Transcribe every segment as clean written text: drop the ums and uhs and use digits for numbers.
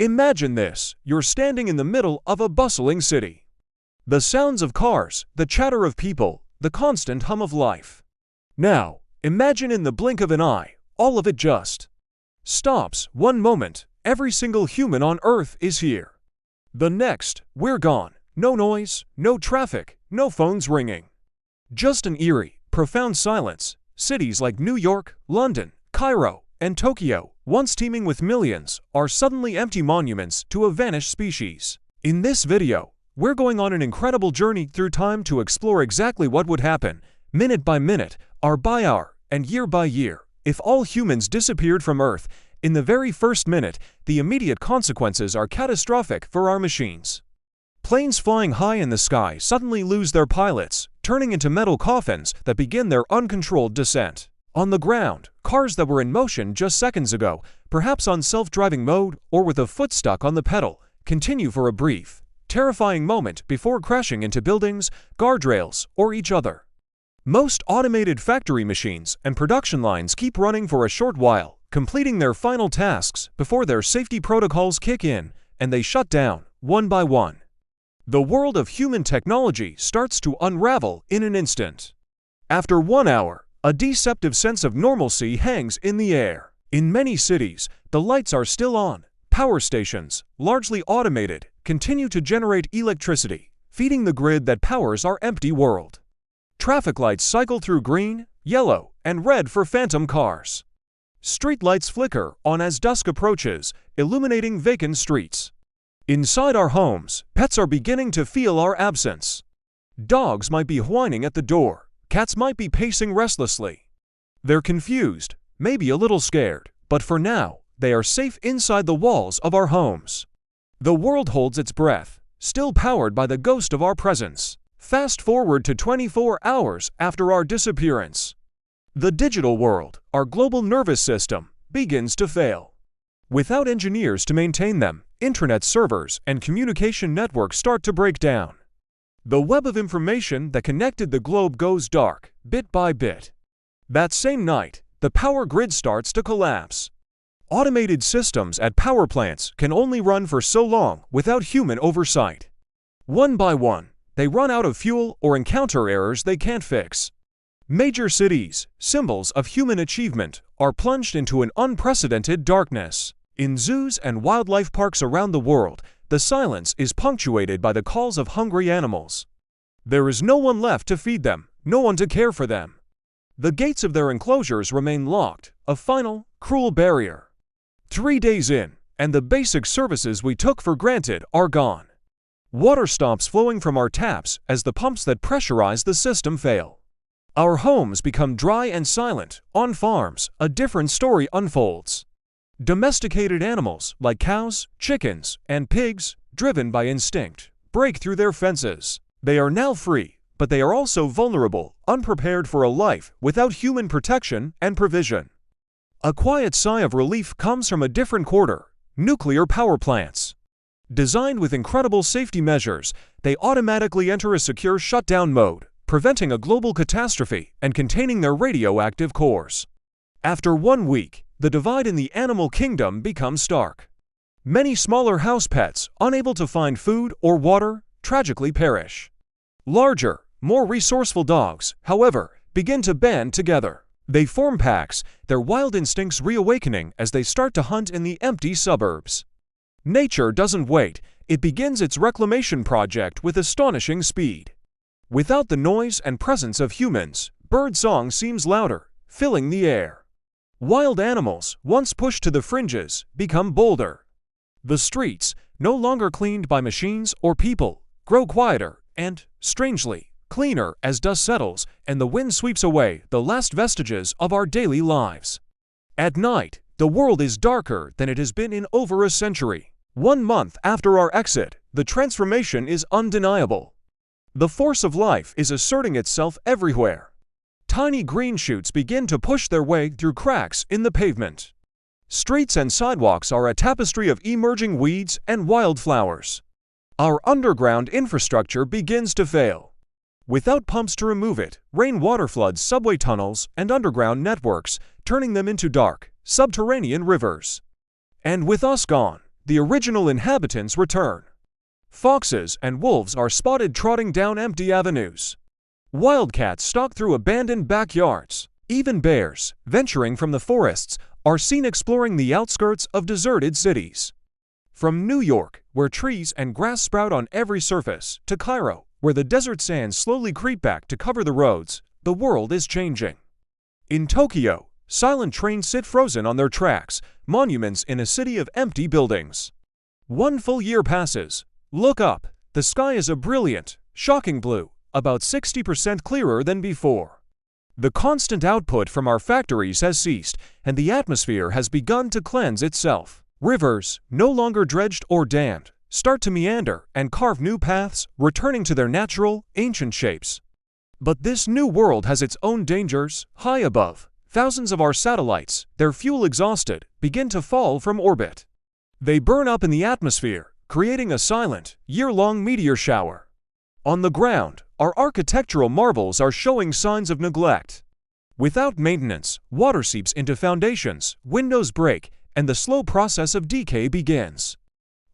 Imagine this, you're standing in the middle of a bustling city. The sounds of cars, the chatter of people, the constant hum of life. Now, imagine in the blink of an eye, all of it just stops. One moment, every single human on Earth is here. The next, we're gone. No noise, no traffic, no phones ringing. Just an eerie, profound silence. Cities like New York, London, Cairo, and Tokyo, once teeming with millions, are suddenly empty monuments to a vanished species. In this video, we're going on an incredible journey through time to explore exactly what would happen, minute by minute, hour by hour, and year by year, if all humans disappeared from Earth. In the very first minute, the immediate consequences are catastrophic for our machines. Planes flying high in the sky suddenly lose their pilots, turning into metal coffins that begin their uncontrolled descent. On the ground, cars that were in motion just seconds ago, perhaps on self-driving mode or with a foot stuck on the pedal, continue for a brief, terrifying moment before crashing into buildings, guardrails, or each other. Most automated factory machines and production lines keep running for a short while, completing their final tasks before their safety protocols kick in and they shut down, one by one. The world of human technology starts to unravel in an instant. After 1 hour, a deceptive sense of normalcy hangs in the air. In many cities, the lights are still on. Power stations, largely automated, continue to generate electricity, feeding the grid that powers our empty world. Traffic lights cycle through green, yellow, and red for phantom cars. Street lights flicker on as dusk approaches, illuminating vacant streets. Inside our homes, pets are beginning to feel our absence. Dogs might be whining at the door. Cats might be pacing restlessly. They're confused, maybe a little scared, but for now, they are safe inside the walls of our homes. The world holds its breath, still powered by the ghost of our presence. Fast forward to 24 hours after our disappearance. The digital world, our global nervous system, begins to fail. Without engineers to maintain them, internet servers and communication networks start to break down. The web of information that connected the globe goes dark, bit by bit. That same night, the power grid starts to collapse. Automated systems at power plants can only run for so long without human oversight. One by one, they run out of fuel or encounter errors they can't fix. Major cities, symbols of human achievement, are plunged into an unprecedented darkness. In zoos and wildlife parks around the world, the silence is punctuated by the calls of hungry animals. There is no one left to feed them, no one to care for them. The gates of their enclosures remain locked, a final, cruel barrier. 3 days in, and the basic services we took for granted are gone. Water stops flowing from our taps as the pumps that pressurize the system fail. Our homes become dry and silent. On farms, a different story unfolds. Domesticated animals like cows, chickens, and pigs, driven by instinct, break through their fences. They are now free, but they are also vulnerable, unprepared for a life without human protection and provision. A quiet sigh of relief comes from a different quarter: nuclear power plants. Designed with incredible safety measures, they automatically enter a secure shutdown mode, preventing a global catastrophe and containing their radioactive cores. After 1 week, the divide in the animal kingdom becomes stark. Many smaller house pets, unable to find food or water, tragically perish. Larger, more resourceful dogs, however, begin to band together. They form packs, their wild instincts reawakening as they start to hunt in the empty suburbs. Nature doesn't wait, it begins its reclamation project with astonishing speed. Without the noise and presence of humans, bird song seems louder, filling the air. Wild animals, once pushed to the fringes, become bolder. The streets, no longer cleaned by machines or people, grow quieter and, strangely, cleaner as dust settles and the wind sweeps away the last vestiges of our daily lives. At night, the world is darker than it has been in over a century. 1 month after our exit, the transformation is undeniable. The force of life is asserting itself everywhere. Tiny green shoots begin to push their way through cracks in the pavement. Streets and sidewalks are a tapestry of emerging weeds and wildflowers. Our underground infrastructure begins to fail. Without pumps to remove it, rainwater floods subway tunnels and underground networks, turning them into dark, subterranean rivers. And with us gone, the original inhabitants return. Foxes and wolves are spotted trotting down empty avenues. Wildcats stalk through abandoned backyards. Even bears, venturing from the forests, are seen exploring the outskirts of deserted cities. From New York, where trees and grass sprout on every surface, to Cairo, where the desert sands slowly creep back to cover the roads, the world is changing. In Tokyo, silent trains sit frozen on their tracks, monuments in a city of empty buildings. One full year passes. Look up. The sky is a brilliant, shocking blue, about 60% clearer than before. The constant output from our factories has ceased, and the atmosphere has begun to cleanse itself. Rivers, no longer dredged or dammed, start to meander and carve new paths, returning to their natural, ancient shapes. But this new world has its own dangers. High above, thousands of our satellites, their fuel exhausted, begin to fall from orbit. They burn up in the atmosphere, creating a silent, year-long meteor shower. On the ground, our architectural marvels are showing signs of neglect. Without maintenance, water seeps into foundations, windows break, and the slow process of decay begins.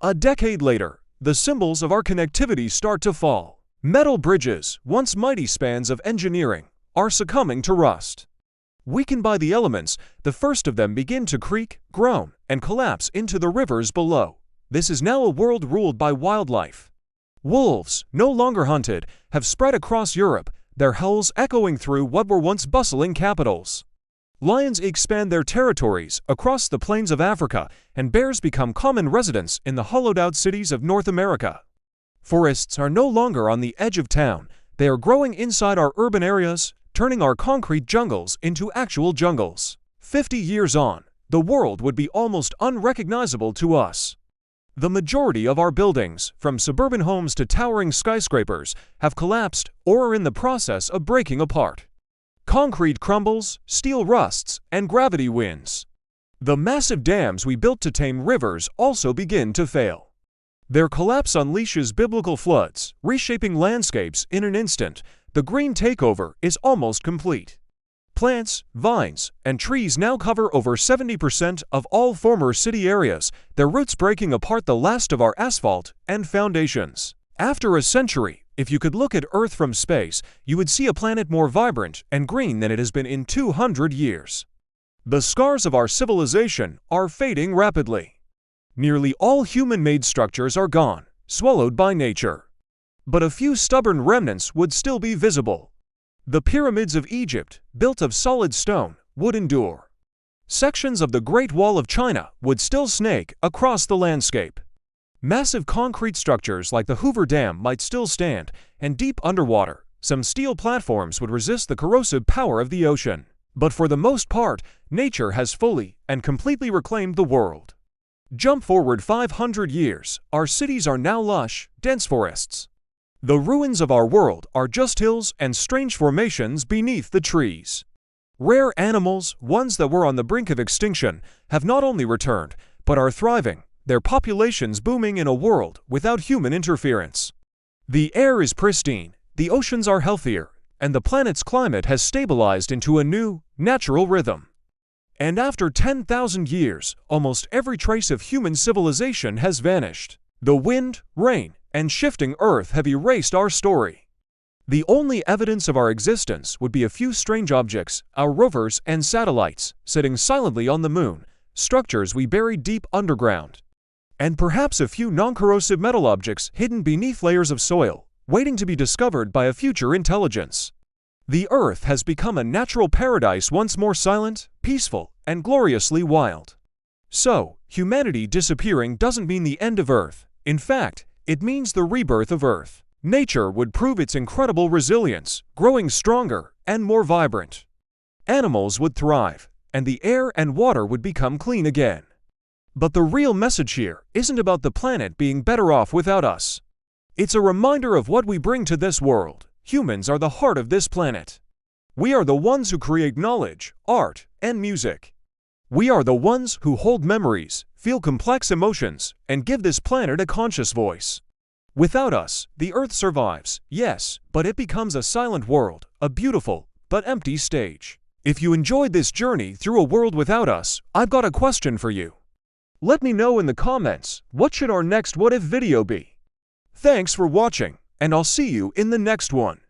A decade later, the symbols of our connectivity start to fall. Metal bridges, once mighty spans of engineering, are succumbing to rust. Weakened by the elements, the first of them begin to creak, groan, and collapse into the rivers below. This is now a world ruled by wildlife. Wolves, no longer hunted, have spread across Europe, their howls echoing through what were once bustling capitals. Lions expand their territories across the plains of Africa, and bears become common residents in the hollowed-out cities of North America. Forests are no longer on the edge of town. They are growing inside our urban areas, turning our concrete jungles into actual jungles. 50 years on, the world would be almost unrecognizable to us. The majority of our buildings, from suburban homes to towering skyscrapers, have collapsed or are in the process of breaking apart. Concrete crumbles, steel rusts, and gravity wins. The massive dams we built to tame rivers also begin to fail. Their collapse unleashes biblical floods, reshaping landscapes in an instant. The green takeover is almost complete. Plants, vines, and trees now cover over 70% of all former city areas, their roots breaking apart the last of our asphalt and foundations. After a century, if you could look at Earth from space, you would see a planet more vibrant and green than it has been in 200 years. The scars of our civilization are fading rapidly. Nearly all human-made structures are gone, swallowed by nature. But a few stubborn remnants would still be visible. The pyramids of Egypt, built of solid stone, would endure. Sections of the Great Wall of China would still snake across the landscape. Massive concrete structures like the Hoover Dam might still stand, and deep underwater, some steel platforms would resist the corrosive power of the ocean. But for the most part, nature has fully and completely reclaimed the world. Jump forward 500 years, our cities are now lush, dense forests. The ruins of our world are just hills and strange formations beneath the trees. Rare animals, ones that were on the brink of extinction, have not only returned, but are thriving, their populations booming in a world without human interference. The air is pristine, the oceans are healthier, and the planet's climate has stabilized into a new, natural rhythm. And after 10,000 years, almost every trace of human civilization has vanished. The wind, rain, and shifting earth have erased our story. The only evidence of our existence would be a few strange objects, our rovers and satellites, sitting silently on the moon, structures we buried deep underground. And perhaps a few non-corrosive metal objects hidden beneath layers of soil, waiting to be discovered by a future intelligence. The Earth has become a natural paradise once more silent, peaceful, and gloriously wild. So, humanity disappearing doesn't mean the end of Earth. In fact, it means the rebirth of Earth. Nature would prove its incredible resilience, growing stronger and more vibrant. Animals would thrive, and the air and water would become clean again. But the real message here isn't about the planet being better off without us. It's a reminder of what we bring to this world. Humans are the heart of this planet. We are the ones who create knowledge, art, and music. We are the ones who hold memories, feel complex emotions, and give this planet a conscious voice. Without us, the Earth survives, yes, but it becomes a silent world, a beautiful but empty stage. If you enjoyed this journey through a world without us, I've got a question for you. Let me know in the comments, what should our next what if video be? Thanks for watching, and I'll see you in the next one.